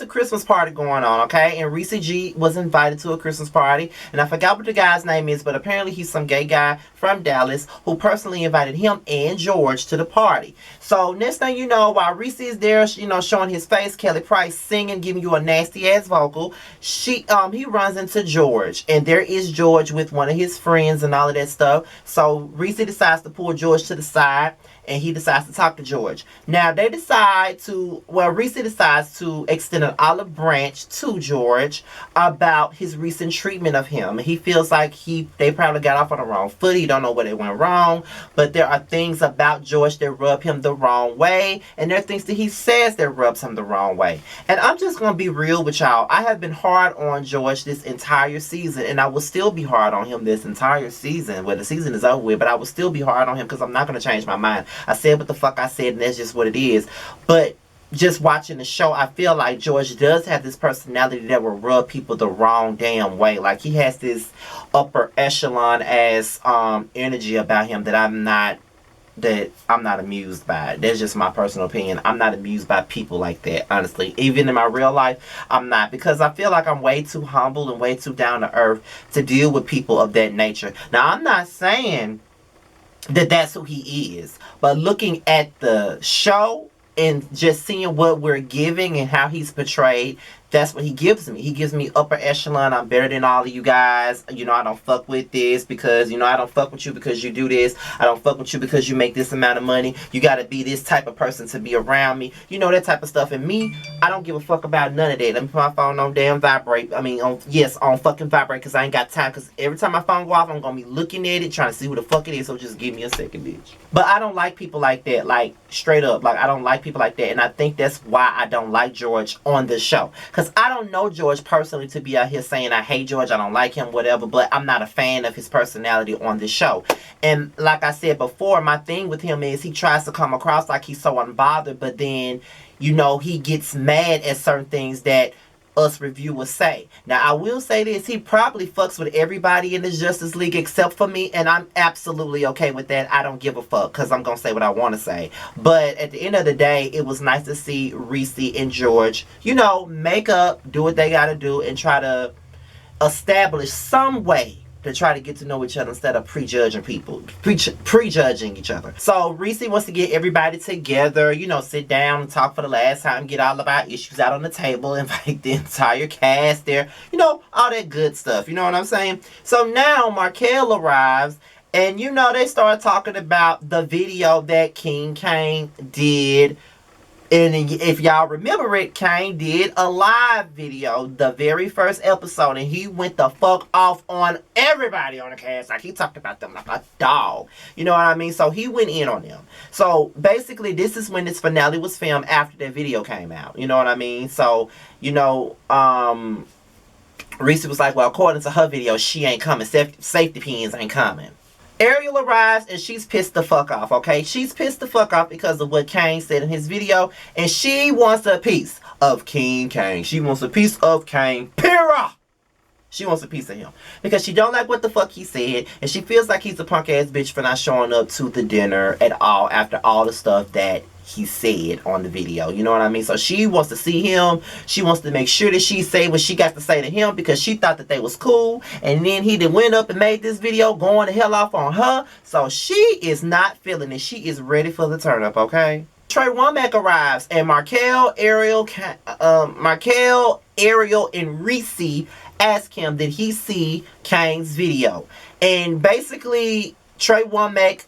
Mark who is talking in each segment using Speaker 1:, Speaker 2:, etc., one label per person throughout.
Speaker 1: Christmas party going on, okay? And Reese G was invited to a Christmas party. And I forgot what the guy's name is, but apparently he's some gay guy from Dallas who personally invited him and George to the party. So next thing you know, while Reese is there, you know, showing his face, Kelly Price singing, giving you a nasty ass vocal, he runs into George. And there is George with one of his friends and all of that stuff. So Reese decides to pull George to the side, and he decides to talk to George. Now they decide to, well, Reese decides to extend an olive branch to George about his recent treatment of him. He feels like they probably got off on the wrong foot. He don't know where they went wrong, but there are things about George that rub him the wrong way, and there are things that he says that rubs him the wrong way. And I'm just gonna be real with y'all. I have been hard on George this entire season, and I will still be hard on him this entire season. Well, the season is over with, but I will still be hard on him because I'm not gonna change my mind. I said what the fuck I said, and that's just what it is. But just watching the show, I feel like George does have this personality that will rub people the wrong damn way. Like, he has this upper echelon ass energy about him that I'm not amused by. That's just my personal opinion. I'm not amused by people like that, honestly. Even in my real life, I'm not. Because I feel like I'm way too humble and way too down to earth to deal with people of that nature. Now, I'm not saying that that's who he is, but looking at the show and just seeing what we're giving and how he's portrayed, that's what he gives me. He gives me upper echelon. I'm better than all of you guys. You know, I don't fuck with this because, you know, I don't fuck with you because you do this. I don't fuck with you because you make this amount of money. You got to be this type of person to be around me. You know, that type of stuff. And me, I don't give a fuck about none of that. Let me put my phone on damn vibrate. I mean, on fucking vibrate, because I ain't got time. Because every time my phone go off, I'm going to be looking at it, trying to see who the fuck it is. So just give me a second, bitch. But I don't like people like that. Like, straight up. Like, I don't like people like that. And I think that's why I don't like George on this show. Because I don't know George personally to be out here saying I hate George, I don't like him, whatever, but I'm not a fan of his personality on this show. And like I said before, my thing with him is he tries to come across like he's so unbothered, but then, you know, he gets mad at certain things that us reviewers say. Now, I will say this, he probably fucks with everybody in the Justice League except for me, and I'm absolutely okay with that. I don't give a fuck, because I'm going to say what I want to say. But at the end of the day, it was nice to see Reese and George, you know, make up, do what they got to do, and try to establish some way to try to get to know each other instead of prejudging people, prejudging each other. So Reese wants to get everybody together, you know, sit down and talk for the last time, get all of our issues out on the table, invite the entire cast there, you know, all that good stuff, you know what I'm saying? So now Markel arrives, and you know, they start talking about the video that King Kane did. And if y'all remember it, Kane did a live video, the very first episode, and he went the fuck off on everybody on the cast. Like, he talked about them like a dog. You know what I mean? So he went in on them. So basically, this is when this finale was filmed after that video came out. You know what I mean? So, you know, Reese was like, well, according to her video, she ain't coming. Safety pins ain't coming. Ariel arrives and she's pissed the fuck off, okay? She's pissed the fuck off because of what Kane said in his video, and she wants a piece of King Kane. She wants a piece of Kane, period. She wants a piece of him because she don't like what the fuck he said, and she feels like he's a punk ass bitch for not showing up to the dinner at all after all the stuff that he said on the video. You know what I mean? So she wants to see him. She wants to make sure that she say what she got to say to him because she thought that they was cool, and then he then went up and made this video going the hell off on her. So she is not feeling it. She is ready for the turn up, okay? Trey Womack arrives, and Markel, Ariel, and Reese ask him, did he see Kane's video? And basically, Trey Womack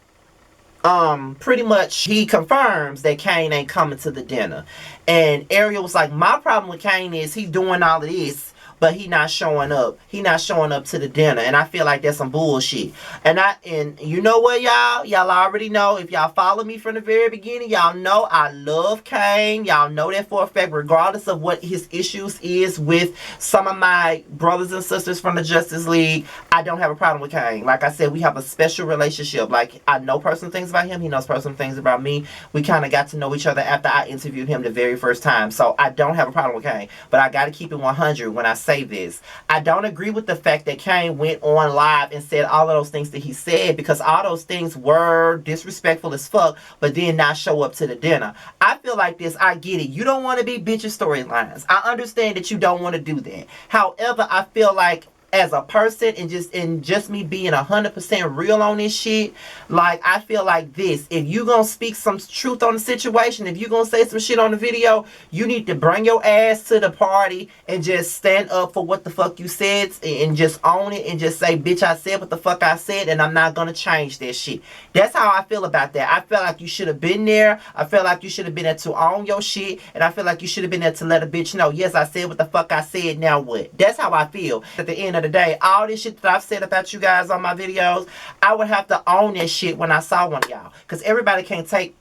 Speaker 1: pretty much he confirms that Kane ain't coming to the dinner. And Ariel was like, my problem with Kane is he's doing all of this, but he not showing up. He not showing up to the dinner. And I feel like that's some bullshit. And you know what, y'all? Y'all already know. If y'all follow me from the very beginning, y'all know I love Kane. Y'all know that for a fact, regardless of what his issues is with some of my brothers and sisters from the Justice League. I don't have a problem with Kane. Like I said, we have a special relationship. Like, I know personal things about him. He knows personal things about me. We kind of got to know each other after I interviewed him the very first time. So I don't have a problem with Kane. But I got to keep it 100 when I say say this. I don't agree with the fact that Kane went on live and said all of those things that he said, because all those things were disrespectful as fuck, but then not show up to the dinner. I feel like this. I get it. You don't want to be bitches storylines. I understand that you don't want to do that. However, I feel like as a person, and just me being 100% real on this shit, like, I feel like this: if you gonna speak some truth on the situation, if you gonna say some shit on the video, you need to bring your ass to the party and just stand up for what the fuck you said, and just own it, and just say, bitch, I said what the fuck I said, and I'm not gonna change that shit. That's how I feel about that. I feel like you should have been there. I feel like you should have been there to own your shit, and I feel like you should have been there to let a bitch know, yes, I said what the fuck I said, now what? That's how I feel. At the end of the day, all this shit that I've said about you guys on my videos, I would have to own that shit when I saw one of y'all, because everybody can't take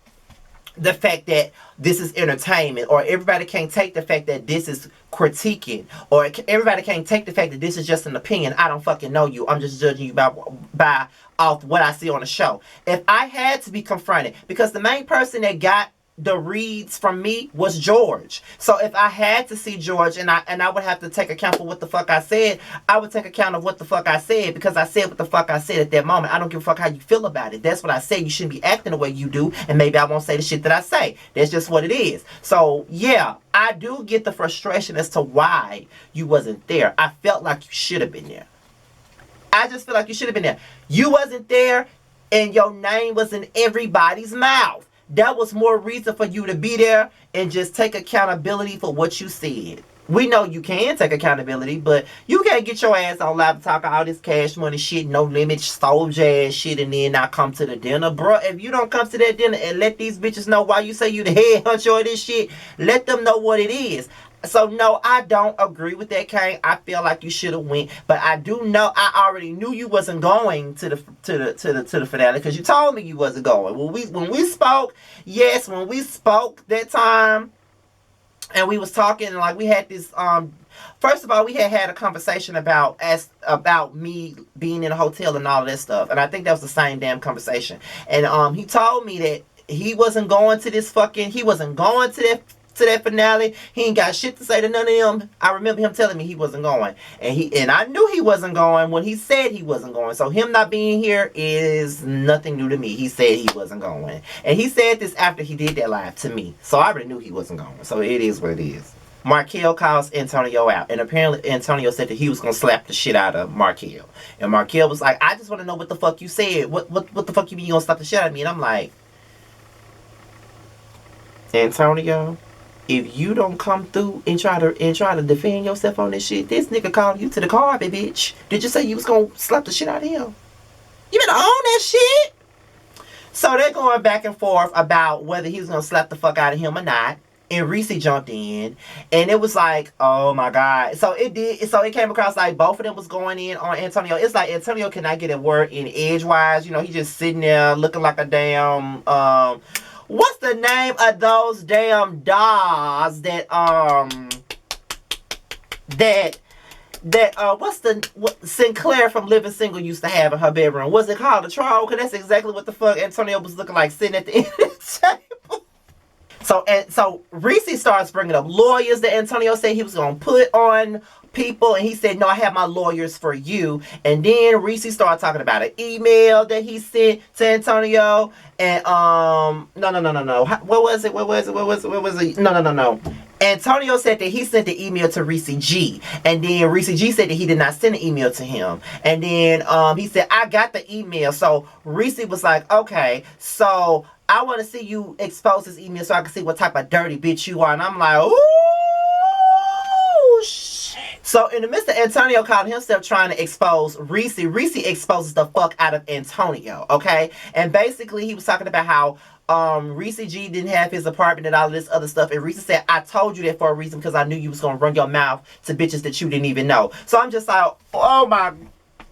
Speaker 1: the fact that this is entertainment, or everybody can't take the fact that this is critiquing, or everybody can't take the fact that this is just an opinion. I don't fucking know you. I'm just judging you by off what I see on the show. If I had to be confronted, because the main person that got the reads from me was George. So if I had to see George, and I would have to take account for what the fuck I said, I would take account of what the fuck I said, because I said what the fuck I said at that moment. I don't give a fuck how you feel about it. That's what I said. You shouldn't be acting the way you do, and maybe I won't say the shit that I say. That's just what it is. So yeah, I do get the frustration as to why you wasn't there. I felt like you should have been there. I just feel like you should have been there. You wasn't there, and your name was in everybody's mouth. That was more reason for you to be there and just take accountability for what you said. We know you can take accountability, but you can't get your ass on live and talk all this cash money shit, no limit, soldier ass shit, and then not come to the dinner. Bruh, if you don't come to that dinner and let these bitches know why you say you the head huncho of this shit, let them know what it is. So no, I don't agree with that, Kane. I feel like you should have went, but I do know, I already knew you wasn't going to the finale, because you told me you wasn't going. When we spoke, yes, when we spoke that time, and we was talking, like, we had this first of all, we had a conversation about me being in a hotel and all of that stuff, and I think that was the same damn conversation. And he told me that he wasn't going to this fucking, he wasn't going to that finale. He ain't got shit to say to none of them. I remember him telling me he wasn't going, and I knew he wasn't going when he said he wasn't going. So him not being here is nothing new to me. He said he wasn't going, and he said this after he did that live to me. So I already knew he wasn't going. So it is what it is. Markel calls Antonio out, and apparently Antonio said that he was gonna slap the shit out of Markel, and Markel was like, "I just want to know what the fuck you said. What the fuck you mean you gonna slap the shit out of me?" And I'm like, Antonio, if you don't come through and try to defend yourself on this shit, this nigga called you to the carpet, bitch. Did you say you was gonna slap the shit out of him? You better own that shit. So they're going back and forth about whether he was gonna slap the fuck out of him or not. And Reese jumped in, and it was like, oh my god. So it came across like both of them was going in on Antonio. It's like Antonio cannot get a word in edgewise. You know, he just sitting there looking like a damn what's the name of those damn dolls that what Sinclair from Living Single used to have in her bedroom? Was it called a troll? Because that's exactly what the fuck Antonio was looking like sitting at the end of the table. So Reese starts bringing up lawyers that Antonio said he was gonna put on people, and he said, no, I have my lawyers for you. And then Reese started talking about an email that he sent to Antonio, and no. What was it? No. Antonio said that he sent the email to Reese G, and then Reese G said that he did not send an email to him. And then he said, I got the email. So Reese was like, okay, so I want to see you expose this email so I can see what type of dirty bitch you are. And I'm like, ooh, shit. So in the midst of Antonio calling himself trying to expose Reese exposes the fuck out of Antonio, okay? And basically he was talking about how Reese G didn't have his apartment and all this other stuff. And Reese said, I told you that for a reason, because I knew you was going to run your mouth to bitches that you didn't even know. So I'm just like, oh my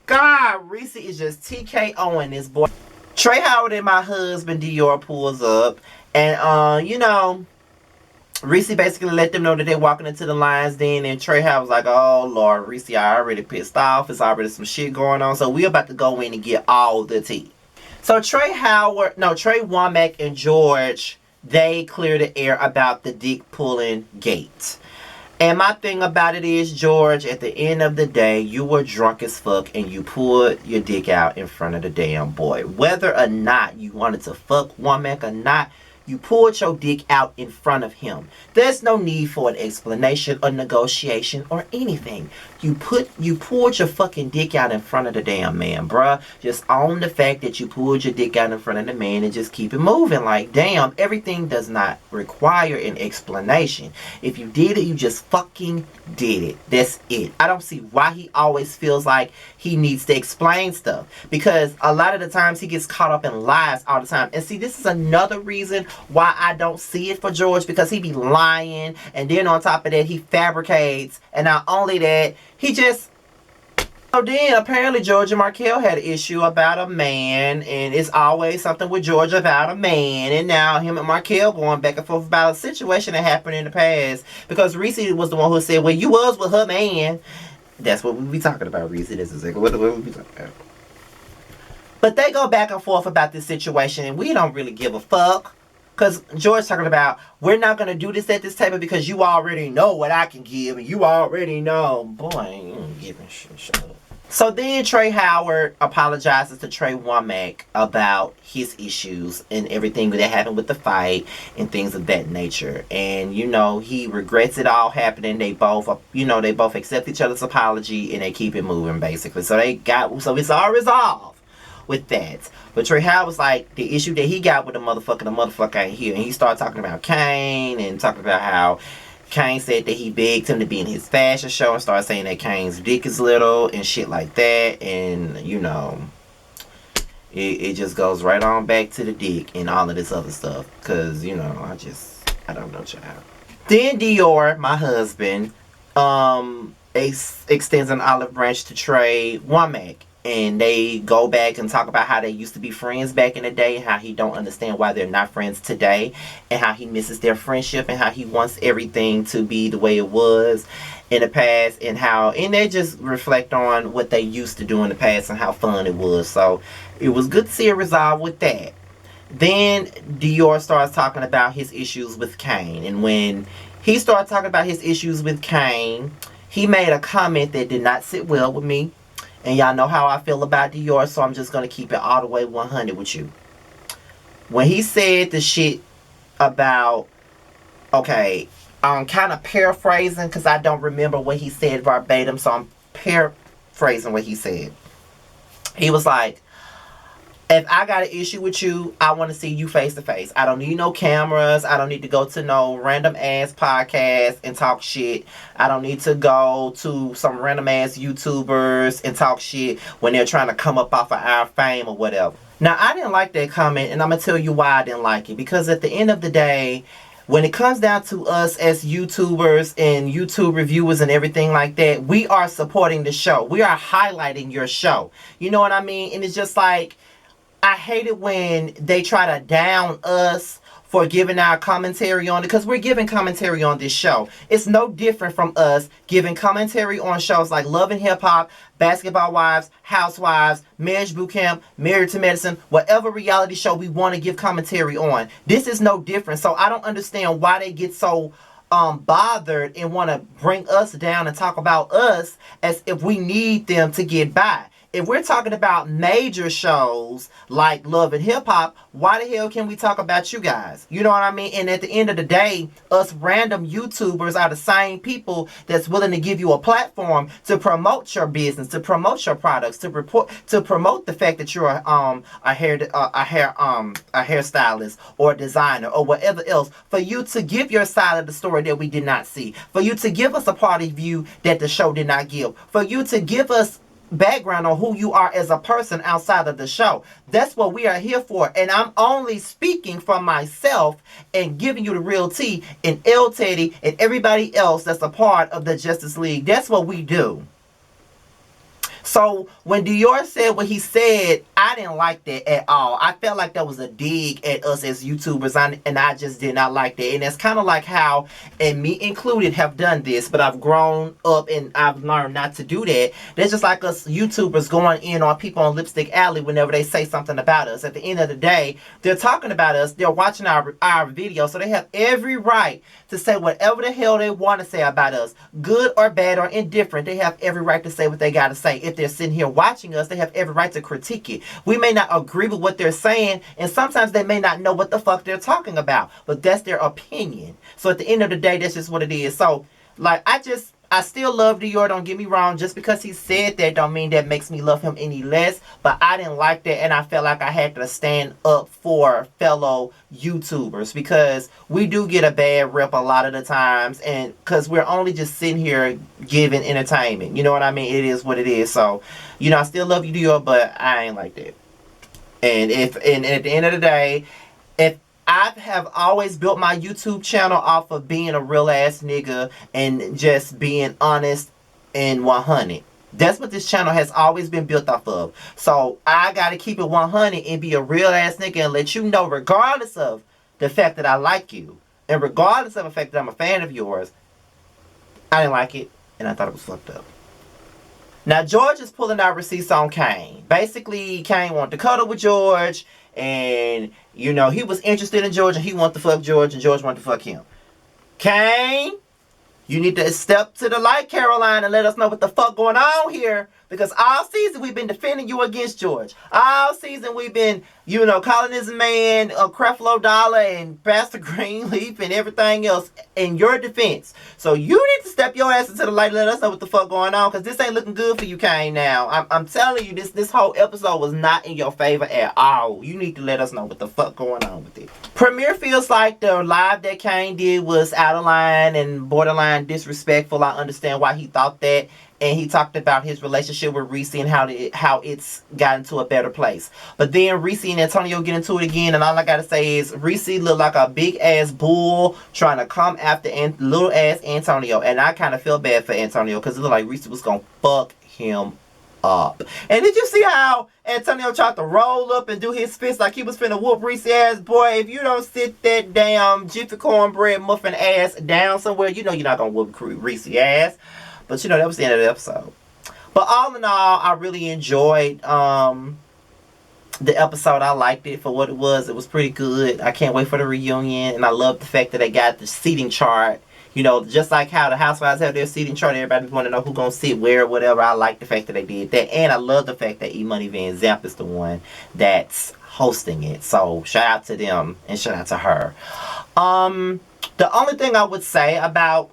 Speaker 1: God, Reese is just TKOing this boy. Trey Howard and my husband Dior pulls up, and you know, Reese basically let them know that they're walking into the Lions Den, and Trey Howard was like, oh Lord, Reese, I already pissed off. It's already some shit going on, so we're about to go in and get all the tea. So Trey Womack and George, they clear the air about the dick pulling gate. And my thing about it is, George, at the end of the day, you were drunk as fuck and you pulled your dick out in front of the damn boy. Whether or not you wanted to fuck Womack or not, you pulled your dick out in front of him. There's no need for an explanation or negotiation or anything. You pulled your fucking dick out in front of the damn man, bruh. Just own the fact that you pulled your dick out in front of the man and just keep it moving. Like, damn, everything does not require an explanation. If you did it, you just fucking did it. That's it. I don't see why he always feels like he needs to explain stuff. Because a lot of the times he gets caught up in lies all the time. And see, this is another reason why I don't see it for George, because he be lying, and then on top of that he fabricates, and not only that, he just... So then apparently George and Markel had an issue about a man, and it's always something with George about a man, and now him and Markel going back and forth about a situation that happened in the past, because Reese was the one who said, well, you was with her man. That's what we be talking about, Reese. This is exactly what we be talking about. But they go back and forth about this situation, and we don't really give a fuck. Because George talking about, we're not going to do this at this table because you already know what I can give. And you already know. Boy, you ain't giving shit. Shut up. So then Trey Howard apologizes to Trey Womack about his issues and everything that happened with the fight and things of that nature. And, you know, he regrets it all happening. They both, they both accept each other's apology and they keep it moving, basically. So it's all resolved with that. But Trey Howard was like, the issue that he got with the motherfucker ain't here. And he started talking about Kane and talking about how Kane said that he begged him to be in his fashion show and started saying that Kane's dick is little and shit like that. And, it just goes right on back to the dick and all of this other stuff. Because, I don't know, child. Then Dior, my husband, extends an olive branch to Trey Womack. And they go back and talk about how they used to be friends back in the day, how he don't understand why they're not friends today, and how he misses their friendship, and how he wants everything to be the way it was in the past, and they just reflect on what they used to do in the past and how fun it was. So it was good to see a resolve with that. Then Dior starts talking about his issues with Kane, and when he started talking about his issues with Kane, he made a comment that did not sit well with me. And y'all know how I feel about Dior, so I'm just going to keep it all the way 100 with you. When he said the shit about, okay, I'm kind of paraphrasing because I don't remember what he said verbatim, so I'm paraphrasing what he said. He was like, if I got an issue with you, I want to see you face to face. I don't need no cameras. I don't need to go to no random ass podcast and talk shit. I don't need to go to some random ass YouTubers and talk shit when they're trying to come up off of our fame or whatever. Now, I didn't like that comment, and I'm going to tell you why I didn't like it. Because at the end of the day, when it comes down to us as YouTubers and YouTube reviewers and everything like that, we are supporting the show. We are highlighting your show. You know what I mean? And it's just like, I hate it when they try to down us for giving our commentary on it, because we're giving commentary on this show. It's no different from us giving commentary on shows like Love and Hip Hop, Basketball Wives, Housewives, Marriage Boot Camp, Married to Medicine, whatever reality show we want to give commentary on. This is no different. So I don't understand why they get so bothered and want to bring us down and talk about us as if we need them to get by. If we're talking about major shows like Love and Hip Hop, why the hell can we talk about you guys? You know what I mean? And at the end of the day, us random YouTubers are the same people that's willing to give you a platform to promote your business, to promote your products, to promote the fact that you're a hairstylist or a designer or whatever else, for you to give your side of the story that we did not see, for you to give us a part of you that the show did not give, for you to give us background on who you are as a person outside of the show. That's what we are here for. And I'm only speaking for myself and giving you the real tea, and L Teddy and everybody else that's a part of the Justice League. That's what we do. So when Dior said what he said I didn't like that at all. I felt like that was a dig at us as YouTubers, and I just did not like that. And it's kind of like how, and me included, have done this, but I've grown up and I've learned not to do that. That's just like us YouTubers going in on people on Lipstick Alley whenever they say something about us. At the end of the day, they're talking about us, they're watching our video, so they have every right to say whatever the hell they want to say about us, good or bad or indifferent. They have every right to say what they got to say. If they're sitting here watching us, they have every right to critique it. We may not agree with what they're saying, and sometimes they may not know what the fuck they're talking about, but that's their opinion. So at the end of the day, that's just what it is. So, like, I still love Dior, don't get me wrong. Just because he said that don't mean that makes me love him any less. But I didn't like that, and I felt like I had to stand up for fellow YouTubers, because we do get a bad rep a lot of the times, and because we're only just sitting here giving entertainment. You know what I mean? It is what it is. So, you know, I still love you, Dior, but I ain't like that. And at the end of the day, if I have always built my YouTube channel off of being a real ass nigga and just being honest and 100. That's what this channel has always been built off of. So I gotta keep it 100 and be a real ass nigga and let you know, regardless of the fact that I like you, and regardless of the fact that I'm a fan of yours, I didn't like it and I thought it was fucked up. Now George is pulling out receipts on Kane. Basically, Kane wanted to cuddle with George, and, you know, he was interested in George, and he wanted to fuck George, and George wanted to fuck him. Kane, you need to step to the light, Caroline, and let us know what the fuck going on here. Because all season we've been defending you against George. All season we've been, you know, calling this man Creflo Dollar and Pastor Greenleaf and everything else in your defense. So you need to step your ass into the light and let us know what the fuck going on. Because this ain't looking good for you, Kane, now. I'm telling you, this whole episode was not in your favor at all. You need to let us know what the fuck going on with it. Premier feels like the live that Kane did was out of line and borderline disrespectful. I understand why he thought that. And he talked about his relationship with Reese and how it's gotten to a better place. But then Reese and Antonio get into it again, and all I gotta say is Reese looked like a big ass bull trying to come after little ass Antonio. And I kind of feel bad for Antonio, because it looked like Reese was gonna fuck him up. And did you see how Antonio tried to roll up and do his fist like he was finna whoop Reese ass? Boy, if you don't sit that damn Jiffy cornbread muffin ass down somewhere, you know you're not gonna whoop Reese ass. But, you know, that was the end of the episode. But all in all, I really enjoyed the episode. I liked it for what it was. It was pretty good. I can't wait for the reunion. And I love the fact that they got the seating chart. You know, just like how the Housewives have their seating chart. Everybody want to know who's going to sit where, whatever. I like the fact that they did that. And I love the fact that E-Money Van Zant is the one that's hosting it. So, shout out to them and shout out to her. The only thing I would say about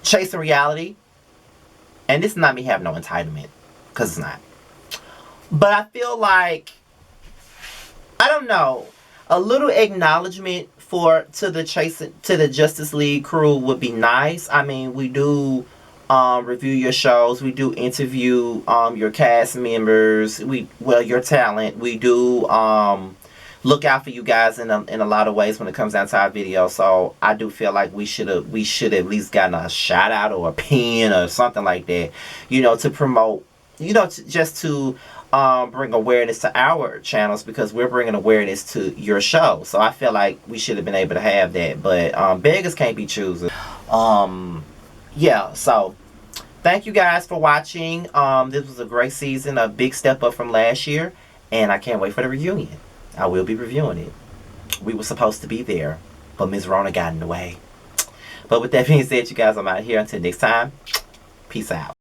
Speaker 1: Chasing Reality, and this is not me having no entitlement, because it's not, but I feel like, I don't know, a little acknowledgement to the Justice League crew would be nice. I mean, we do review your shows, we do interview your cast members, your talent, we do look out for you guys in a lot of ways when it comes down to our videos. So I do feel like we should at least gotten a shout out or a pin or something like that, you know, to promote, you know, just to bring awareness to our channels, because we're bringing awareness to your show. So I feel like we should have been able to have that, but beggars can't be choosers. Yeah, so thank you guys for watching. This was a great season, a big step up from last year, and I can't wait for the reunion. I will be reviewing it. We were supposed to be there, but Ms. Rona got in the way. But with that being said, you guys, I'm out of here. Until next time, peace out.